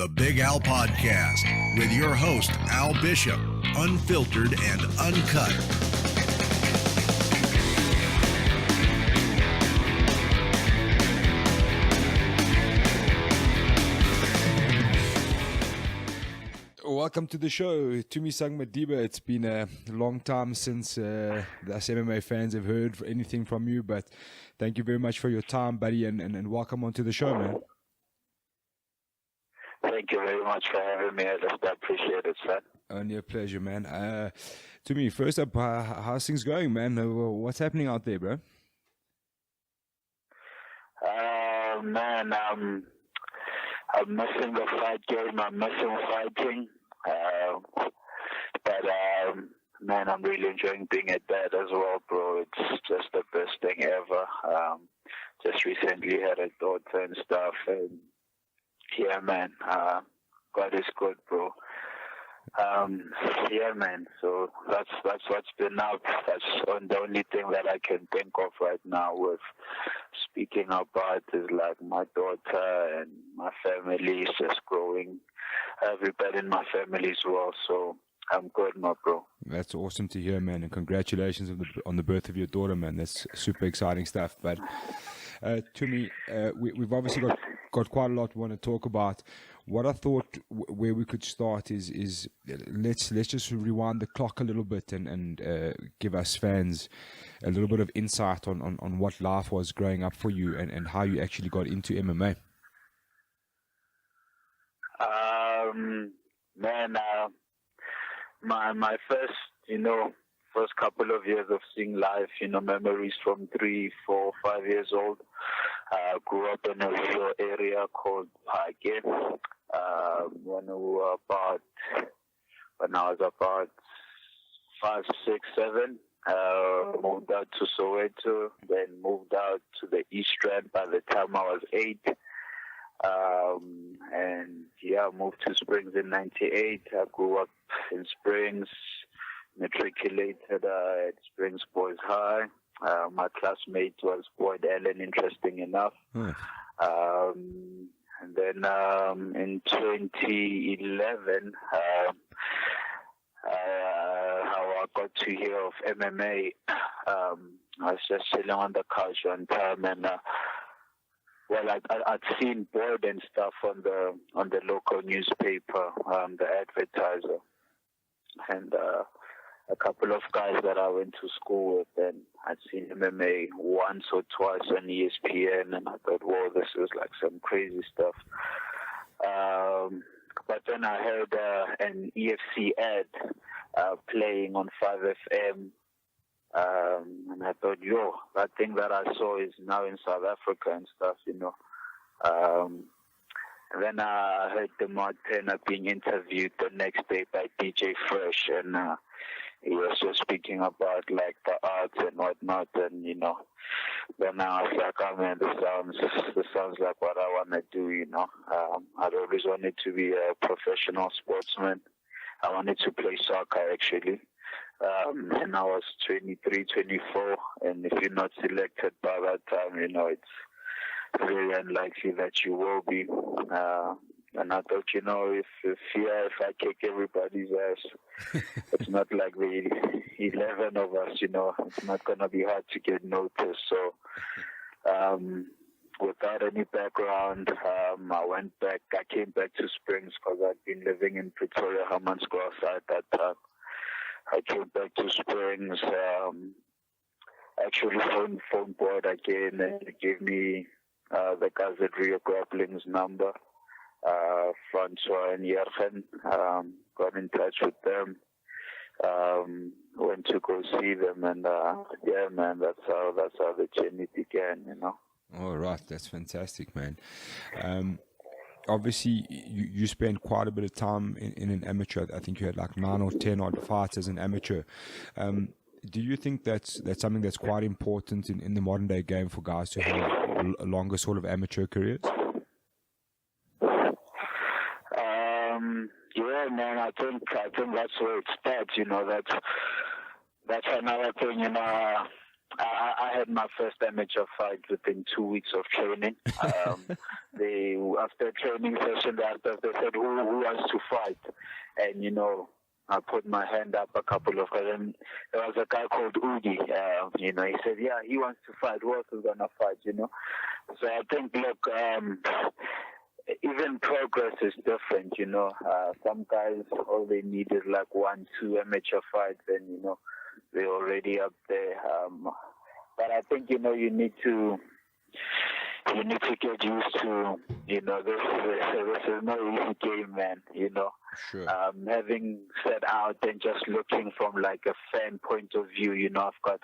The BigAl Podcast with your host, Al Bishop, unfiltered and uncut. Welcome to the show, Tumisang Madiba. It's been a long time since us MMA fans have heard anything from you, but thank you very much for your time, buddy, and welcome onto the show, man. Thank you very much for having me. I just appreciate it, sir. Only a pleasure, man. Tumi, first up, how's things going, man? What's happening out there, bro? Man, I'm missing the fight game. I'm missing fighting. But man, I'm really enjoying being a dad as well, bro. It's just the best thing ever. Just recently had a daughter and stuff, and yeah, man, God is good, bro. Yeah, man. So that's what's been up. That's the only thing that I can think of right now with speaking about is like my daughter and my family is just growing. Everybody in my family as well. So I'm good, my bro. That's awesome to hear, man, and congratulations on the birth of your daughter, man. That's super exciting stuff. But to me, we've obviously got quite a lot we want to talk about. What I thought where we could start is let's just rewind the clock a little bit and give us fans a little bit of insight on what life was growing up for you and how you actually got into MMA. Man, my first couple of years of seeing life, memories from 3, 4, 5 years old. Grew up in a rural area called Pake. When I was about 5, 6, 7, moved out to Soweto, then moved out to the East Rand by the time I was 8. And yeah, moved to Springs in 98. I grew up in Springs, matriculated at Springs Boys High. My classmate was Boyd Allen, interesting enough. And then in 2011, how I got to hear of MMA, I was just chilling on the couch one time, and I'd seen Boyd and stuff on the local newspaper, the advertiser, and a couple of guys that I went to school with, and I'd seen MMA once or twice on ESPN, and I thought, whoa, this is like some crazy stuff. But then I heard an EFC ad playing on 5FM, and I thought, yo, that thing that I saw is now in South Africa and stuff, And then I heard the Martina being interviewed the next day by DJ Fresh, and he was just speaking about like the arts and whatnot, and then I was like, oh man, this sounds like what I want to do, I'd always wanted to be a professional sportsman. I wanted to play soccer actually, and I was 23, 24, and if you're not selected by that time, it's very unlikely that you will be. And I thought, if I kick everybody's ass, it's not like the 11 of us, it's not going to be hard to get noticed. So, without any background, I came back to Springs because I'd been living in Pretoria, Hammanskraal at that time. I came back to Springs, actually phone board again, and they gave me the guys at Rio Grappling's number, Francois and Jurgen. Got in touch with them, went to go see them, and yeah, man, that's how the journey began, All right, that's fantastic, man. Obviously, you spent quite a bit of time in an amateur. I think you had like 9 or 10 odd fights as an amateur. Do you think that's something that's quite important in the modern day game for guys to have a longer sort of amateur careers? Yeah, man. I think that's where it starts. That's another thing. I had my first amateur fight within 2 weeks of training. After a training session, they said, who wants to fight? And, I put my hand up a couple of times. And there was a guy called Udi. He said, yeah, he wants to fight. Who else is going to fight, So I think, look, even progress is different, Some guys, all they need is like 1-2 amateur fights, and, they're already up there. But I think, you need to get used to, this is no easy game, man, Sure. Having set out and just looking from like a fan point of view, I've got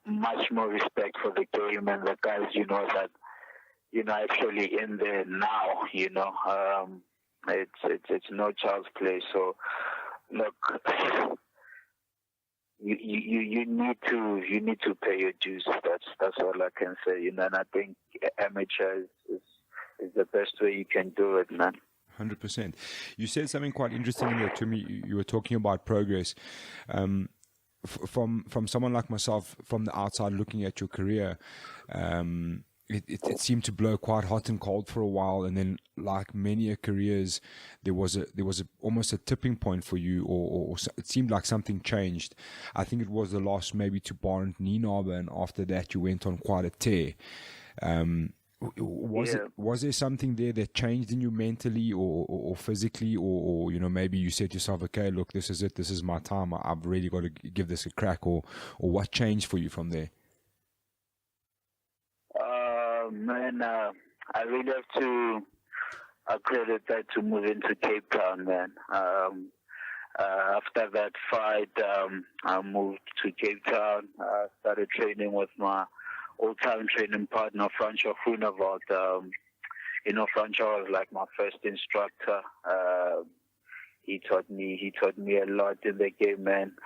much more respect for the game and the guys, that, actually in there now, it's no child's play. So, look, you need to pay your dues. That's all I can say. And I think amateur is the best way you can do it, man. 100%. You said something quite interesting in there to me. You were talking about progress. From someone like myself, from the outside looking at your career, it seemed to blow quite hot and cold for a while, and then, like many careers, there was almost a tipping point for you, or it seemed like something changed. I think it was the loss maybe to Barent Nienaber, and after that you went on quite a tear. Was there something there that changed in you mentally or physically, or maybe you said to yourself, okay, look, this is it, this is my time, I've really got to give this a crack, or what changed for you from there? Man, I really have to credit that to move into Cape Town, man. After that fight, I moved to Cape Town. Started training with my old-time training partner, Francois Groenewald. Francois was like my first instructor. He taught me a lot in the game, man.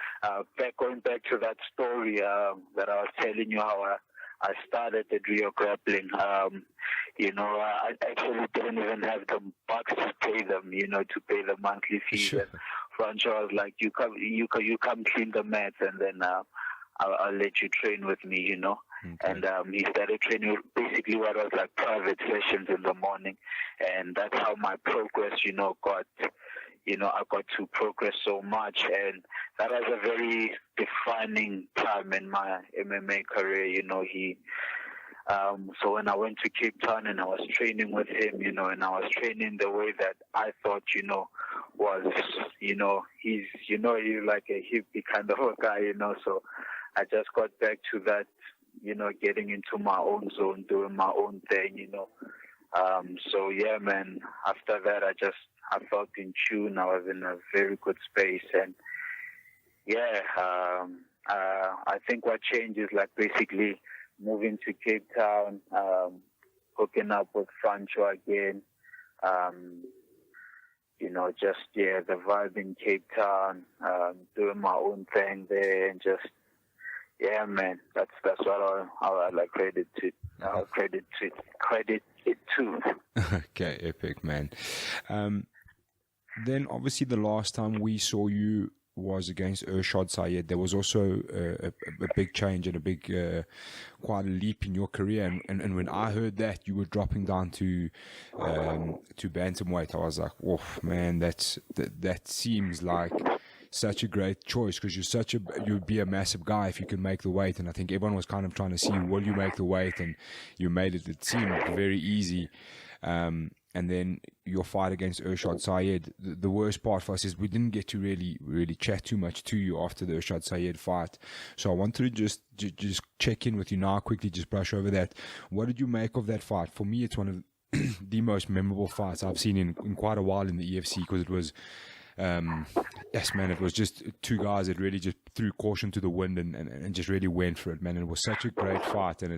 Going back to that story that I was telling you, how I started at Rio Grappling. I actually didn't even have the bucks to pay them, to pay the monthly fees. Sure. And Francois was like, you come clean the mats, and then I'll let you train with me, Okay. And he started training basically what was like private sessions in the morning, and that's how my progress, got. I got to progress so much, and that was a very defining time in my MMA career. So when I went to Cape Town and I was training with him, and I was training the way that I thought, was, he's like a hippie kind of a guy, so I just got back to that, getting into my own zone, doing my own thing, So yeah, man, after that, I felt in tune. I was in a very good space, and yeah, I think what changed is like basically moving to Cape Town, hooking up with Francois again, the vibe in Cape Town, doing my own thing there, and just, yeah, man, that's what I like credit it to. Okay, epic, man. Then obviously the last time we saw you was against Ershad Sayed. There was also a big change and a big, quite a leap in your career. And when I heard that you were dropping down to bantamweight, I was like, oh man, that seems like such a great choice, because you'd be a massive guy if you can make the weight. And I think everyone was kind of trying to see, will you make the weight? And you made it. It seemed very easy. And then your fight against Ershad Sayed, the worst part for us is we didn't get to really chat too much to you after the Ershad Sayed fight. So I wanted to just check in with you now, quickly just brush over that. What did you make of that fight? For me, it's one of the most memorable fights I've seen in quite a while in the EFC, because it was, yes, man, it was just two guys that really just threw caution to the wind and just really went for it, man. It was such a great fight, and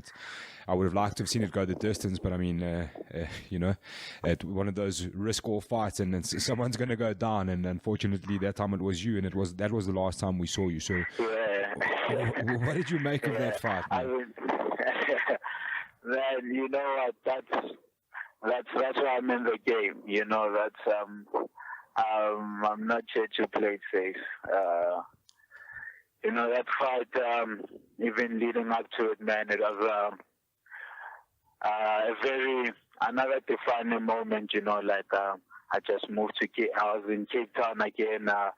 I would have liked to have seen it go the distance, but I mean, at one of those risk all fights, and someone's going to go down, and unfortunately that time it was you, and that was the last time we saw you. So, what did you make of that fight, man? Man, you know what? That's why I'm in the game. You know, I'm not here to play safe. that fight, even leading up to it, man, it was another defining moment, I just moved I was in Cape Town again, I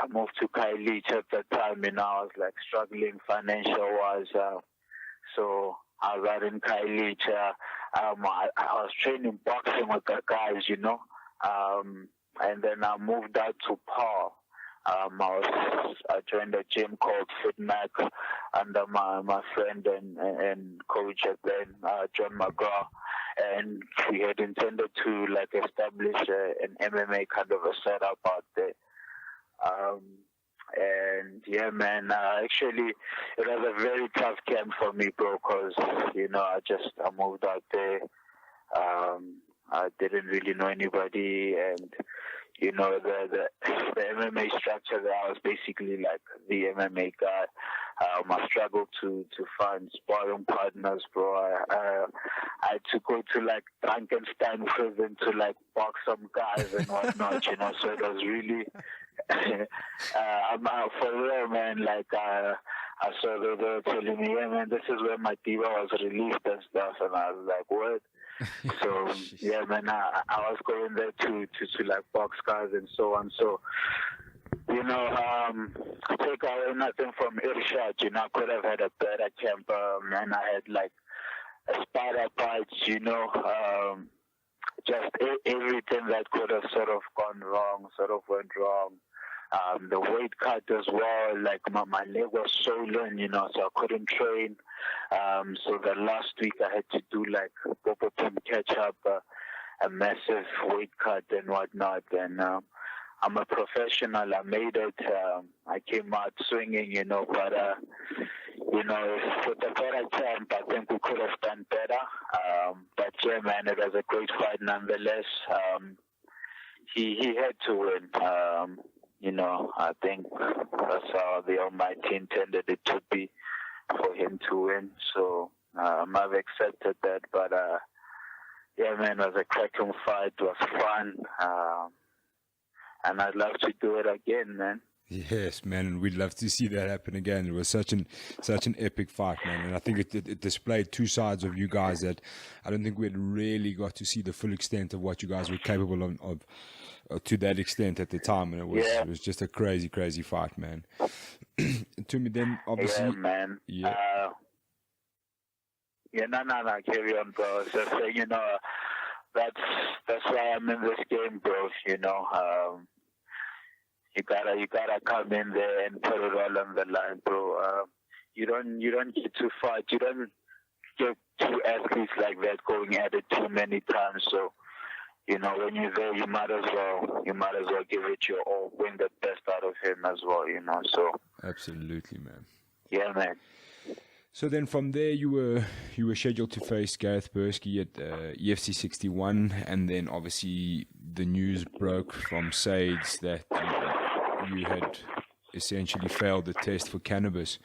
moved to Khayelitsha at that time, I was like struggling financial-wise, so I was out in Khayelitsha, I was training boxing with the guys, and then I moved out to Paul. I joined a gym called FitMac under my friend and coach at then, John McGraw, and we had intended to like establish an MMA kind of a setup out there. And yeah, man, actually, it was a very tough camp for me, bro, because I moved out there. I didn't really know anybody, and the MMA structure there, I was basically like the MMA guy. I struggled to find sparring partners, bro. I had to go to like Frankenstein prison to like box some guys and whatnot, so it was really, for real, man, like, I saw they were telling me, yeah, man, this is where my Madiba was released and stuff, and I was like, what? So yeah, man, I was going there to like box guys and so on. So take away nothing from Irshad. I could have had a better camp. Man, I had like a spider bites. Just everything that could have sort of gone wrong, sort of went wrong. The weight cut as well, like my leg was swollen, so I couldn't train. So the last week I had to do like proper catch up, a massive weight cut and whatnot. And I'm a professional. I made it. I came out swinging, but with a better camp, I think we could have done better. But yeah, man, it was a great fight nonetheless. He had to win. I think that's how the Almighty intended it to be, for him to win. So I've accepted that. But yeah, man, it was a cracking fight. It was fun, and I'd love to do it again, man. Yes, man, and we'd love to see that happen again. It was such an epic fight, man, and I think it displayed two sides of you guys that I don't think we'd really got to see the full extent of what you guys were capable of to that extent at the time, and it was just a crazy fight, man. Tumi, then obviously, yeah, man. Yeah. No, carry on, bro. It's just saying, that's why I'm in this game, bro. You gotta come in there and put it all on the line, bro. You don't get to fight. You don't get two athletes like that going at it too many times. So, when you're there, you might as well give it your all, bring the best out of him as well. So. Absolutely, man. Yeah, man. So then from there, you were scheduled to face Gareth Bursky at EFC 61, and then obviously the news broke from Sades that you had essentially failed the test for cannabis.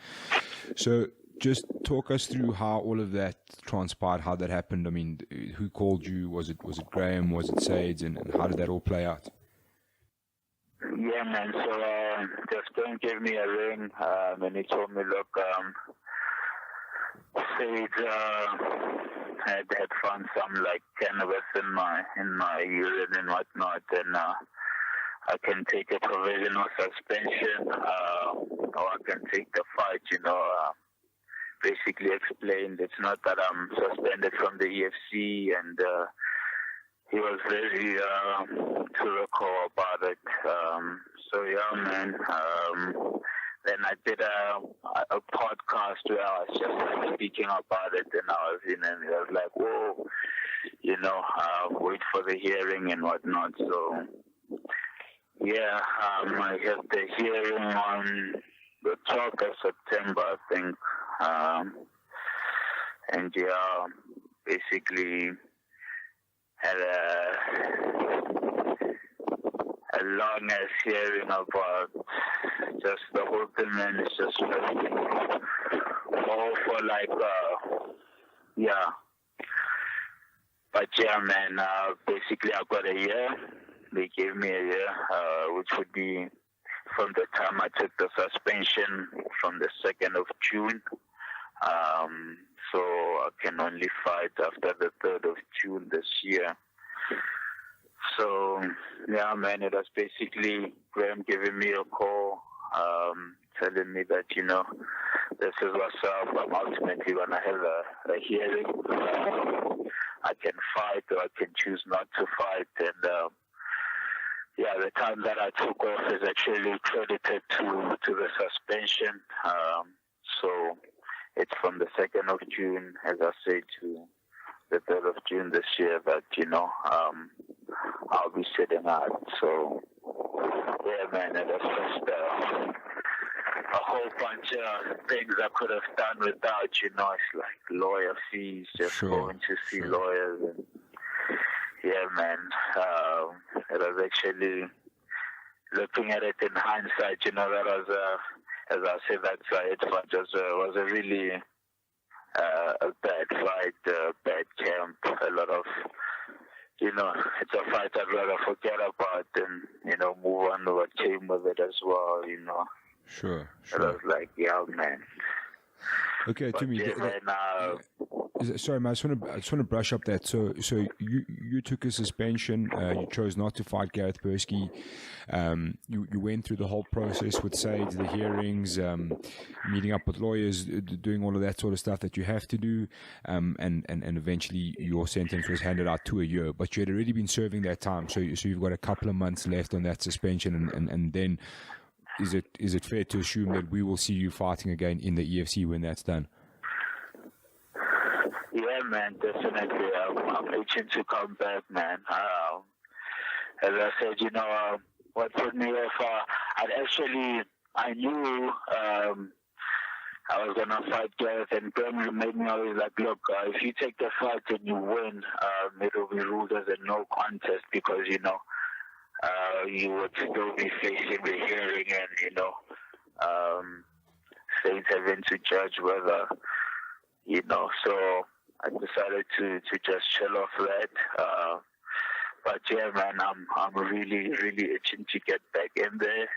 So just talk us through how all of that transpired, how that happened. I mean, who called you? Was it Graham? Was it Sades? And how did that all play out? Yeah, man. So just Graham gave me a ring, and he told me, look, Sades had found some like cannabis in my urine and whatnot, and I can take a provisional suspension, or I can take the fight, basically explained it's not that I'm suspended from the EFC, and he was very critical about it. So yeah, man. Then I did a podcast where I was just like speaking about it, and I was like, whoa, wait for the hearing and whatnot. So yeah, I had the hearing on the 12th of September, I think. And yeah, basically had a long ass hearing about just the whole thing, man. It's just all for like, yeah. But yeah, man, basically I got a year. They gave me a year, which would be from the time I took the suspension from the 2nd of June. So I can only fight after the 3rd of June this year. So, yeah, man, it was basically Graham giving me a call, telling me that, this is what's up. I'm ultimately going to have a hearing. I can fight or I can choose not to fight. And, the time that I took off is actually credited to the suspension. So it's from the 2nd of June, as I say, to the 3rd of June this year that, I'll be sitting out. So, yeah, man, it was just a whole bunch of things I could have done without, it's like lawyer fees, just going to see lawyers. And, yeah, man, it was actually, looking at it in hindsight, that was, as I said, that fight was a really a bad fight, bad camp, a lot of, it's a fight I'd rather forget about and, move on to what came with it as well, Sure. It was like, yeah, man. Okay, Tumi. Sorry, man. I just want to brush up that. So you took a suspension. You chose not to fight Gareth Persky. You went through the whole process with Sage, the hearings, meeting up with lawyers, doing all of that sort of stuff that you have to do, and eventually your sentence was handed out to a year. But you had already been serving that time, so you've got a couple of months left on that suspension, and then. Is it fair to assume that we will see you fighting again in the EFC when that's done? Yeah, man, definitely. I'm itching to come back, man. As I said, what put me off, I knew I was going to fight Gareth, and Graham made me always like, look, if you take the fight and you win, it'll be ruled as a no contest because, you would still be facing the hearing and, Saints having to judge whether, so I decided to just chill off that. But yeah, man, I'm really, really itching to get back in there.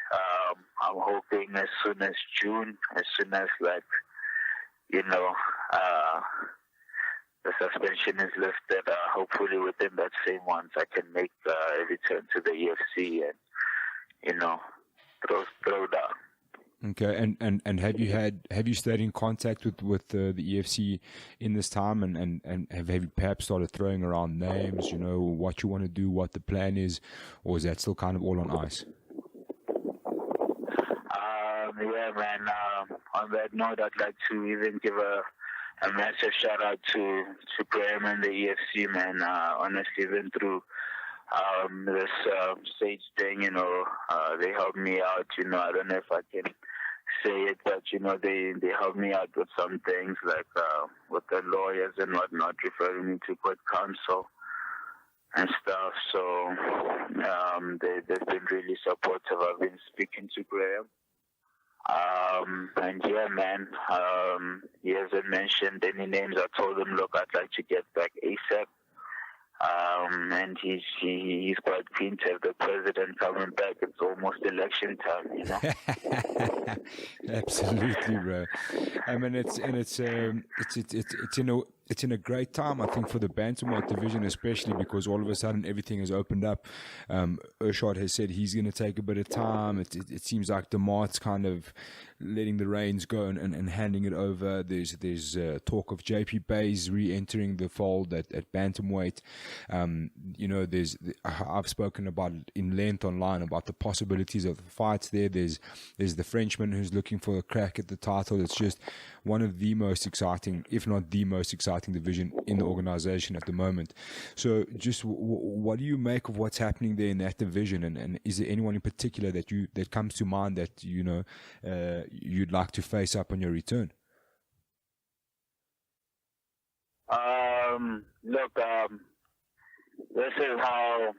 I'm hoping as soon as June, as soon as the suspension is lifted, hopefully within that same month I can make a return to the EFC and, throw down. Okay, and have you stayed in contact with the EFC in this time, and have you perhaps started throwing around names, what you want to do, what the plan is, or is that still kind of all on ice? Yeah, man, on that note, I'd like to even give a massive shout out to Graham and the EFC, man. Honestly, even through this stage thing, they helped me out. I don't know if I can say it, but they helped me out with some things like with the lawyers and whatnot, referring me to court counsel and stuff. So they've been really supportive. I've been speaking to Graham. And yeah, man, he hasn't mentioned any names. I told him, look, I'd like to get back ASAP. And he's quite keen to have the president coming back. It's almost election time, Absolutely, bro. I mean, it's in a great time, I think, for the bantamweight division, especially because all of a sudden everything has opened up. Urshad has said he's going to take a bit of time. It seems like DeMart's kind of letting the reins go and handing it over. There's talk of JP Bays re-entering the fold at bantamweight. I've spoken about in length online about the possibilities of the fights there. There's the Frenchman who's looking for a crack at the title. It's just one of the most exciting, if not the most exciting division in the organization at the moment. So just what do you make of what's happening there in that division? And is there anyone in particular that comes to mind that, you'd like to face up on your return? Look, this is how,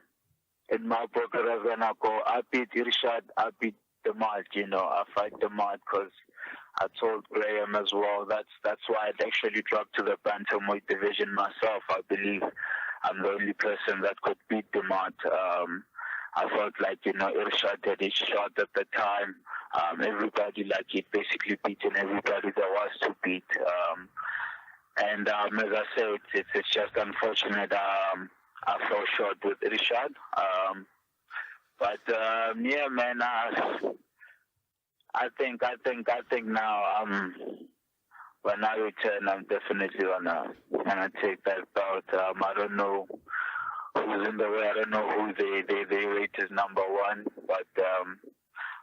in my book, it was going to go. I beat Irshad, I beat DeMart, I fight DeMart because I told Graham as well. That's why I actually dropped to the bantamweight division myself. I believe I'm the only person that could beat DeMart. I felt like, Irshad had his shot at the time. Everybody, like, he'd basically beaten everybody there was to beat. And as I said, it's just unfortunate I fell short with Irshad. But yeah, man, I think now when I return, I'm definitely gonna take that belt. I don't know who's in the way. I don't know who they rate as number one, but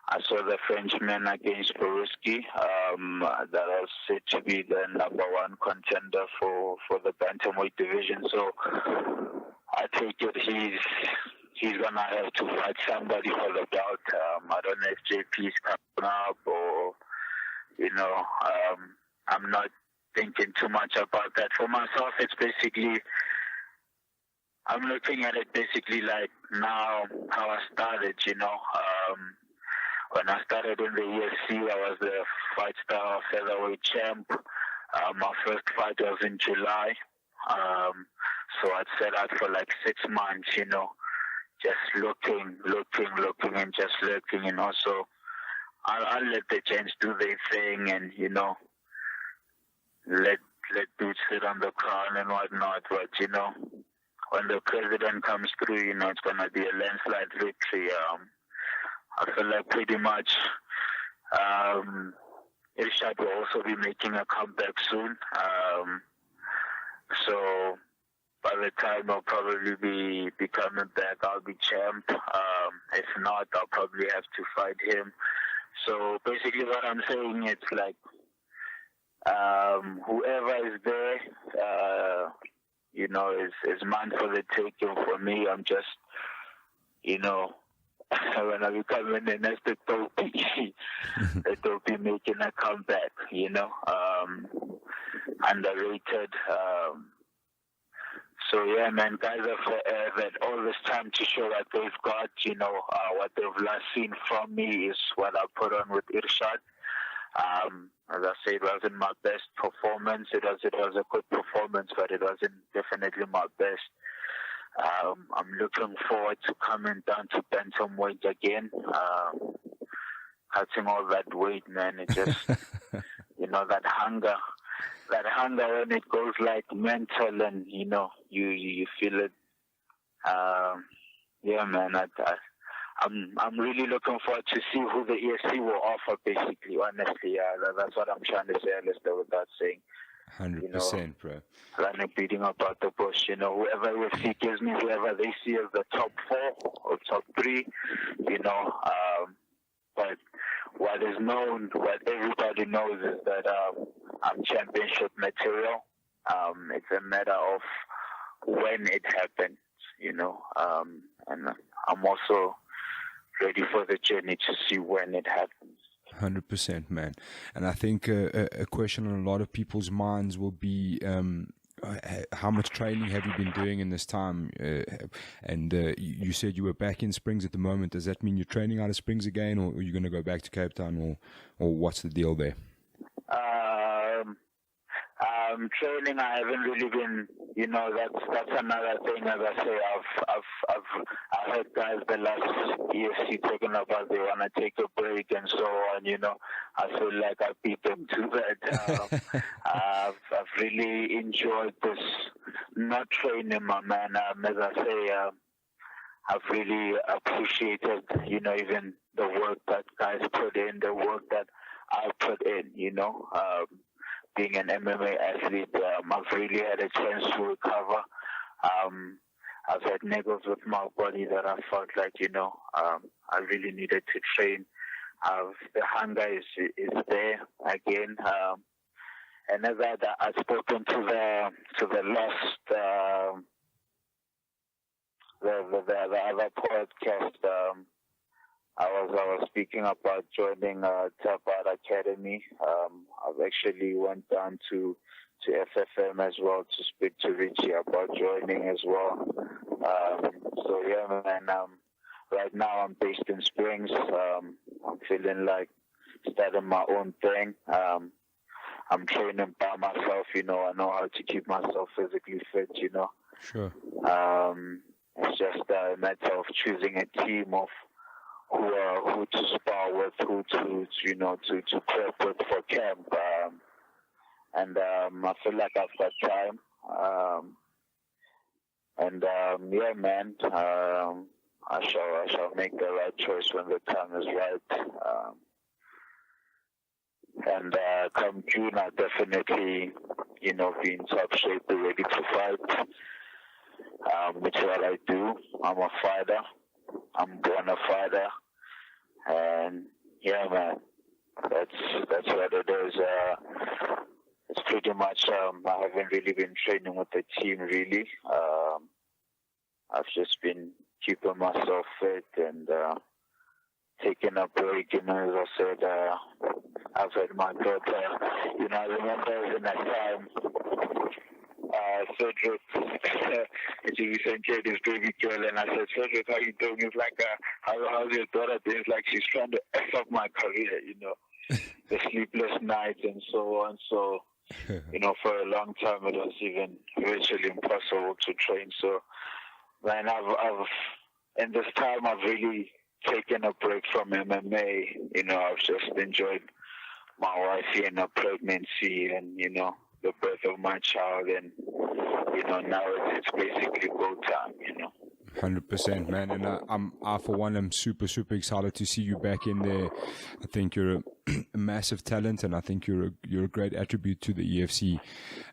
I saw the Frenchman against Peruski that was said to be the number one contender for the bantamweight division. So I take it he's gonna have to fight somebody for the belt. I don't know if JP's coming up or I'm not thinking too much about that. For myself, it's basically I'm looking at it basically like now how I started. When I started in the ESC, I was the Fight Star featherweight champ. My first fight was in July. So I'd set out for like 6 months, just looking and just looking, So I'll let the gents do their thing and, let dudes sit on the crown and whatnot. But, when the president comes through, it's going to be a landslide victory. I feel like pretty much Irshad will also be making a comeback soon. So by the time I'll probably be coming back, I'll be champ. If not, I'll probably have to fight him. So basically what I'm saying, it's like whoever is there, is mine for the taking. For me, I'm just, when I become an the Topi making a comeback, underrated. So yeah, man, guys have had all this time to show what they've got. What they've last seen from me is what I put on with Irshad. As I said, it wasn't my best performance. It was a good performance, but it wasn't definitely my best. I'm looking forward to coming down to bantamweight again. Cutting all that weight, man. It just, that hunger when it goes like mental and, you feel it. Yeah, man, I'm really looking forward to see who the ESC will offer, basically, honestly. That's what I'm trying to say, Alistair, without saying. 100%, bro. Running, beating about the bush, whoever UFC gives me, whoever they see as the top 4 or top 3, but what is known, what everybody knows is that I'm championship material. It's a matter of when it happens, and I'm also ready for the journey to see when it happens. 100%, man. And I think a question on a lot of people's minds will be how much training have you been doing in this time? And you said you were back in Springs at the moment. Does that mean you're training out of Springs again, or are you going to go back to Cape Town, or what's the deal there? Training, I haven't really been, that's another thing. As I say, I've heard guys the last ESC talking about they want to take a break and so on, I feel like I beat them to that. I've really enjoyed this not training, my man. As I say, I've really appreciated, even the work that guys put in, the work that I put in, being an MMA athlete, I've really had a chance to recover. I've had niggles with my body that I felt like, I really needed to train. The hunger is there again. And as I've spoken to the last, the other podcast, I was speaking about joining Tabat Academy. I've actually went down to FFM as well to speak to Richie about joining as well. So yeah, man. Right now I'm based in Springs. I'm feeling like starting my own thing. I'm training by myself. I know how to keep myself physically fit. Sure. It's just a matter of choosing a team of who to spar with, who to prep with for camp. I feel like I've got time. Yeah, man. I shall make the right choice when the time is right. Come June, I'll definitely, be in top shape, be ready to fight. Which is what I do. I'm a fighter. I'm born a fighter. And yeah, man, that's what it is. It's pretty much. I haven't really been training with the team, really. I've just been keeping myself fit and taking a break. As I said, I've had my daughter. I remember in that time, Cedric, she sent his baby girl, and I said, Cedric, how you doing? He's like, how's your daughter doing? It's like she's trying to F up my career, the sleepless nights and so on. So, for a long time it was even virtually impossible to train. So, man, I've in this time I've really taken a break from MMA. I've just enjoyed my wife in a pregnancy and, the birth of my child, and now it's basically go time. 100%, man, and I for one am super excited to see you back in there. I think you're a massive talent, and I think you're a great attribute to the EFC,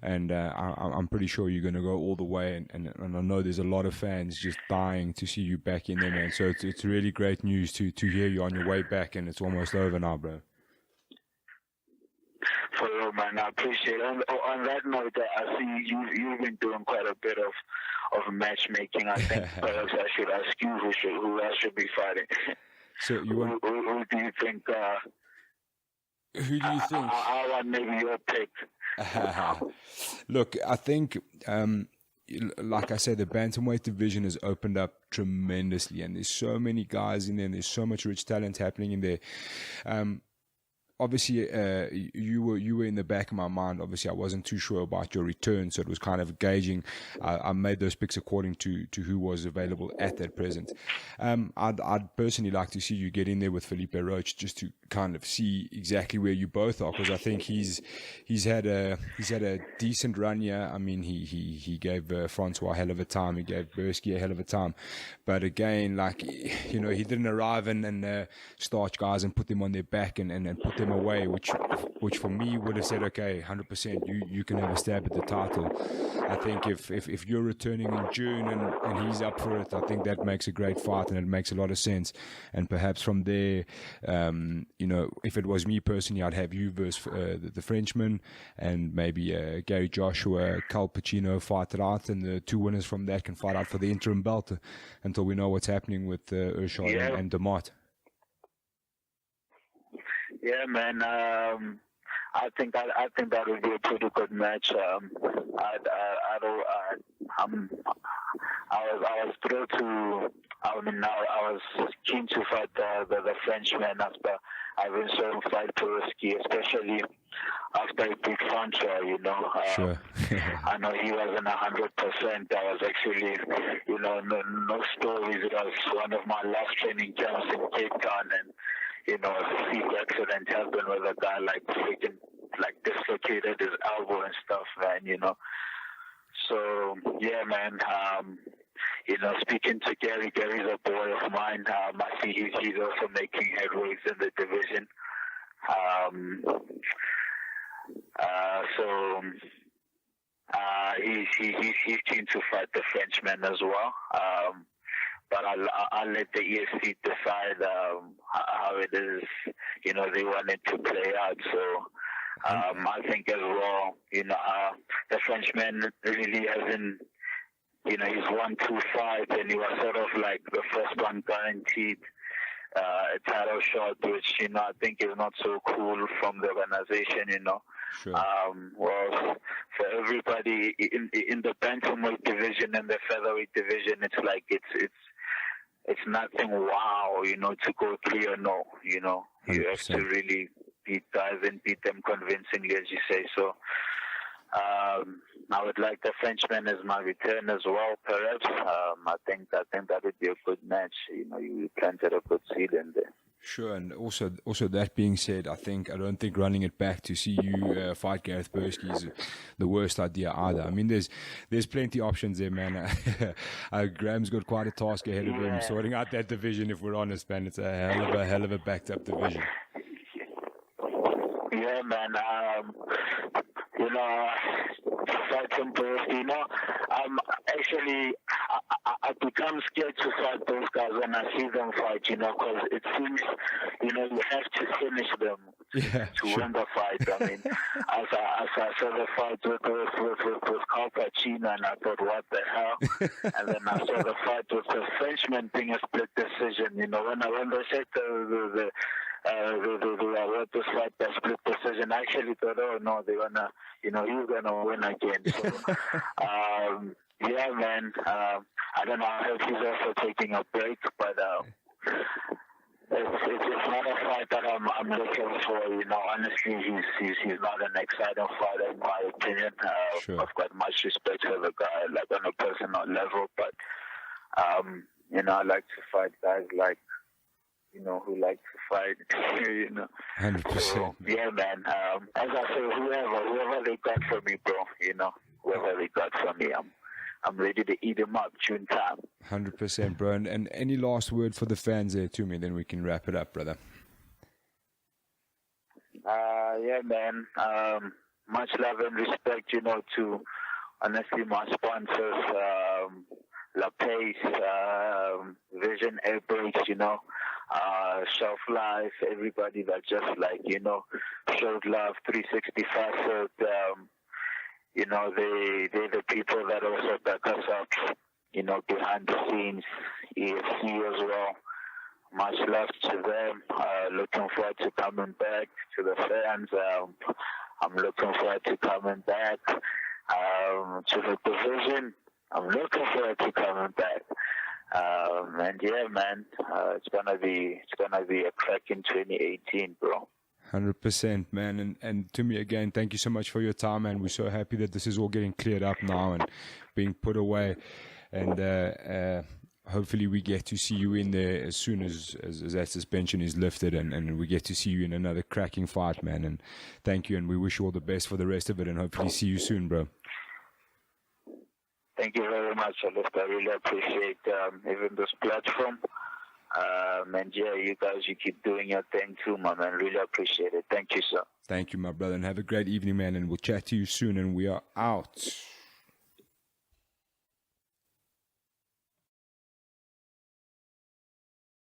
and I'm pretty sure you're going to go all the way. And I know there's a lot of fans just dying to see you back in there, man. So it's really great news to hear you on your way back, and it's almost over now, bro. For real, man, I appreciate it. On that note, I see you've been doing quite a bit of matchmaking. I think perhaps I should ask you who I should be fighting. So you want? Who do you think? Who do you think? I want maybe your pick. Look, I think, like I said, the bantamweight division has opened up tremendously, and there's so many guys in there, and there's so much rich talent happening in there. Obviously, you were in the back of my mind. Obviously, I wasn't too sure about your return, so it was kind of gauging. I made those picks according to who was available at that present. I'd personally like to see you get in there with Felipe Roach, just to kind of see exactly where you both are, because I think he's had a decent run here. I mean, he gave Francois a hell of a time. He gave Bursky a hell of a time, but again, like, he didn't arrive and starch guys and put them on their back and put them away, which for me would have said, okay, 100%, you can have a stab at the title. I think if you're returning in June and he's up for it, I think that makes a great fight, and it makes a lot of sense. And perhaps from there, if it was me personally, I'd have you versus the Frenchman, and maybe Gary Joshua, Cal Pacino fight it out, and the two winners from that can fight out for the interim belt until we know what's happening with Urshad and DeMott. Yeah, man. I think that would be a pretty good match. I was thrilled to. I was keen to fight the Frenchman after having saw him fight Peruski, especially after he beat Francois. Sure. I know he wasn't 100%. I was actually, no stories. It was one of my last training camps in Cape Town, and a freak accident happened with a guy freaking dislocated his elbow and stuff, man. So yeah, man. Speaking to Gary's a boy of mine. I see he's also making headways in the division. He's keen to fight the Frenchman as well. But I'll let the EFC decide how it is, they want it to play out. So I think as well, the Frenchman really hasn't, he's won 2 fights, and he was sort of like the first one guaranteed a title shot, which, I think is not so cool from the organization, Sure. Well, for everybody in the bantamweight division and the featherweight division, it's like it's nothing wow, to go 3-0, You have to really beat guys and beat them convincingly, as you say. So I would like the Frenchman as my return as well, perhaps. I think that would be a good match. You planted a good seed in there. Sure, and also that being said, I don't think running it back to see you fight Gareth Bursky is the worst idea either. I mean, there's plenty options there, man. Graham's got quite a task ahead of him sorting out that division. If we're honest, man, it's a hell of a backed up division. Yeah, man. Fighting Bursky, actually, I become scared to fight those guys when I see them fight, because it seems, you have to finish them to win the fight. I mean, as I saw the fight with Carl Pacino, and I thought, what the hell? And then I saw the fight with the Frenchman being a split decision. When they said the this fight that split decision, I actually thought, oh no, they're gonna, he's gonna win again. So, yeah, man. I don't know. I hope he's also taking a break, but it's not a fight that I'm looking for. Honestly, he's not an exciting fighter in my opinion. Sure. I've got much respect for the guy, like on a personal level, but I like to fight guys like, who like to fight, 100%. So, yeah, man. As I say, whoever they got for me, bro, whoever they got for me, I'm ready to eat them up June time. 100%, bro. And any last word for the fans there, Tumi, then we can wrap it up, brother. Yeah, man. Much love and respect, to, honestly, my sponsors, La Pace, Vision Air Brakes, Shelf Life, everybody that just showed love 365. So, they're the people that also back us up, behind the scenes, EFC as well. Much love to them. Looking forward to coming back to the fans. I'm looking forward to coming back to the division. I'm looking forward to coming back. And yeah, man, it's gonna be a cracking 2018, bro. 100%, man. And to me, again, thank you so much for your time, man. We're so happy that this is all getting cleared up now and being put away. And hopefully we get to see you in there as soon as that suspension is lifted, and we get to see you in another cracking fight, man. And thank you, and we wish you all the best for the rest of it, and hopefully see you soon, bro. Thank you very much, Alistair. I really appreciate even this platform. And yeah, you guys, you keep doing your thing too, my man. Really appreciate it. Thank you, sir. Thank you, my brother, and have a great evening, man. And we'll chat to you soon, and we are out.